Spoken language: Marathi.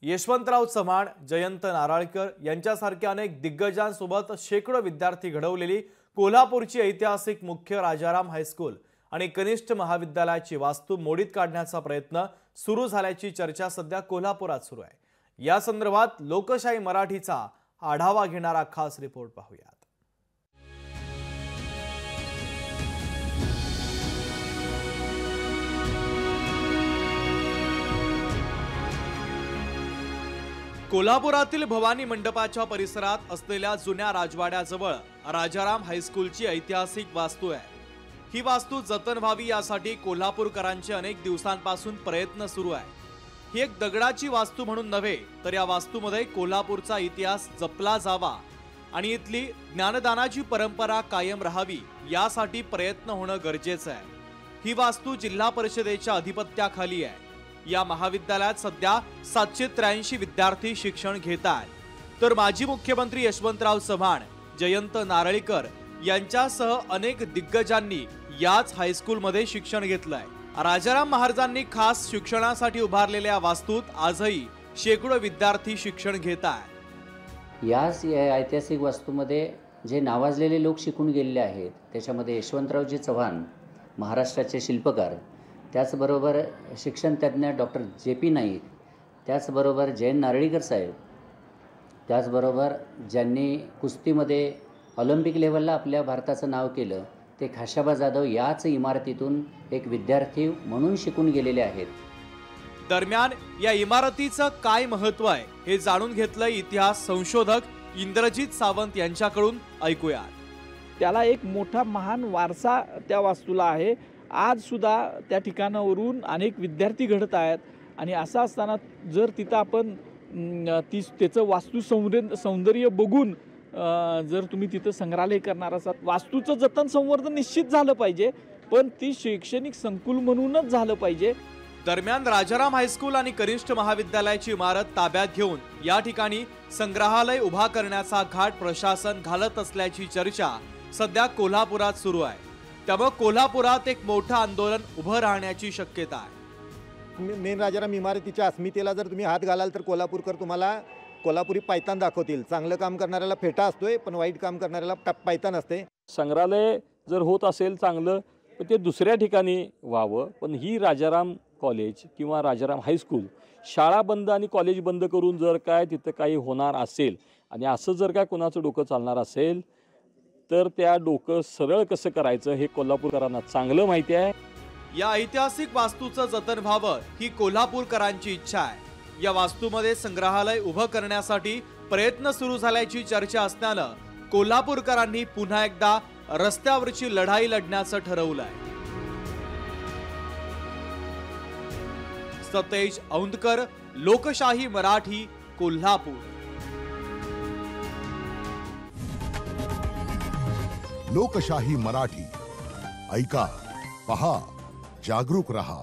यशवंतराव चव्हाण, जयंत नारळीकर यांच्यासारख्या अनेक दिग्गजांसोबत शेकडो विद्यार्थी घडवलेली कोल्हापूरची ऐतिहासिक मुख्य राजाराम हायस्कूल आणि कनिष्ठ महाविद्यालयाची वास्तू मोडीत काढण्याचा प्रयत्न सुरू झाल्याची चर्चा सध्या कोल्हापुरात सुरू आहे। या संदर्भात लोकशाही मराठीचा आढावा घेणारा खास रिपोर्ट पाहूया। कोल्हापुरातील भवानी मंडपाच्या परिसरात असलेल्या जुन्या राजवाड्याजवळ राजाराम हायस्कूलची ऐतिहासिक वास्तू आहे। ही वास्तू जतन व्हावी यासाठी कोल्हापूरकरांचे अनेक दिवसांपासून प्रयत्न सुरू आहे। ही एक दगडाची वास्तू म्हणून नव्हे तर या वास्तूमध्ये कोल्हापूरचा इतिहास जपला जावा आणि इथली ज्ञानदानाची परंपरा कायम राहावी यासाठी प्रयत्न होणं गरजेचं आहे। ही वास्तू जिल्हा परिषदेच्या अधिपत्याखाली आहे। या महाविद्यालयात सध्या 783 विद्यार्थी शिक्षण घेत आहेत, तर माजी मुख्यमंत्री यशवंतराव चव्हाण, जयंत नारळीकर यांच्यासह अनेक दिग्गजांनी याच हायस्कूलमध्ये शिक्षण घेतलंय। राजाराम महाराजांनी खास शिक्षणासाठी उभारलेल्या वास्तूत आजही शेकडो विद्यार्थी शिक्षण घेत आहेत। याच ऐतिहासिक वास्तूमध्ये जे नावाजलेले लोक शिकून गेलेले आहेत, त्याच्यामध्ये यशवंतरावजी चव्हाण महाराष्ट्राचे शिल्पकार, त्याचबरोबर शिक्षणतज्ञ डॉक्टर JP नाईक, त्याचबरोबर जयंत नारळीकर साहेब, त्याचबरोबर ज्यांनी कुस्तीमध्ये ऑलिम्पिक लेवलला आपल्या भारताचं नाव केलं ते खाशाबा जाधव याच इमारतीतून एक विद्यार्थी म्हणून शिकून गेलेले आहेत। दरम्यान या इमारतीचं काय महत्त्व आहे हे जाणून घेतलं इतिहास संशोधक इंद्रजित सावंत यांच्याकडून। ऐकूया। त्याला एक मोठा महान वारसा त्या वास्तूला आहे। आज सुद्धा त्या ठिकाणावरून अनेक विद्यार्थी घडत आहेत आणि असं असताना जर तिथं आपण त्याचं वास्तू सौंदर्य बघून जर तुम्ही तिथं संग्रहालय करणार असाल, वास्तूचं जतन संवर्धन निश्चित झालं पाहिजे, पण ती शैक्षणिक संकुल म्हणूनच झालं पाहिजे। दरम्यान राजाराम हायस्कूल आणि कनिष्ठ महाविद्यालयाची इमारत ताब्यात घेऊन या ठिकाणी संग्रहालय उभा करण्याचा घाट प्रशासन घालत असल्याची चर्चा सध्या कोल्हापुरात सुरू आहे। त्यामुळे कोल्हापुरात एक मोठं आंदोलन उभं राहण्याची शक्यता आहे। मेन राजाराम इमारतीच्या अस्मितेला जर तुम्ही हात घालाल तर कोल्हापूरकर तुम्हाला कोल्हापुरी पायतान दाखवतील। चांगलं काम करणाऱ्याला फेटा असतोय, पण वाईट काम करणाऱ्याला पायतान असते। संग्रहालय जर होत असेल चांगलं, पण ते दुसऱ्या ठिकाणी व्हावं। पण ही राजाराम कॉलेज किंवा राजाराम हायस्कूल शाळा बंद आणि कॉलेज बंद करून जर काय तिथं काही होणार असेल आणि असं जर काय कोणाचं डोकं चालणार असेल तर त्या डोकं सरळ कसं करायचं हे कोल्हापूरकरांना चांगलं माहिती आहे। या ऐतिहासिक वास्तूचं जतन व्हावं ही कोल्हापूरकरांची इच्छा आहे। या वास्तूमध्ये संग्रहालय उभं करण्यासाठी प्रयत्न सुरू झाल्याची चर्चा असल्यानं कोल्हापूरकरांनी पुन्हा एकदा रस्त्यावरची लढाई लढण्याचं ठरवलंय। सतेज औंधकर, लोकशाही मराठी, कोल्हापूर। लोकशाही मराठी, ऐका, पहा, जागरूक रहा।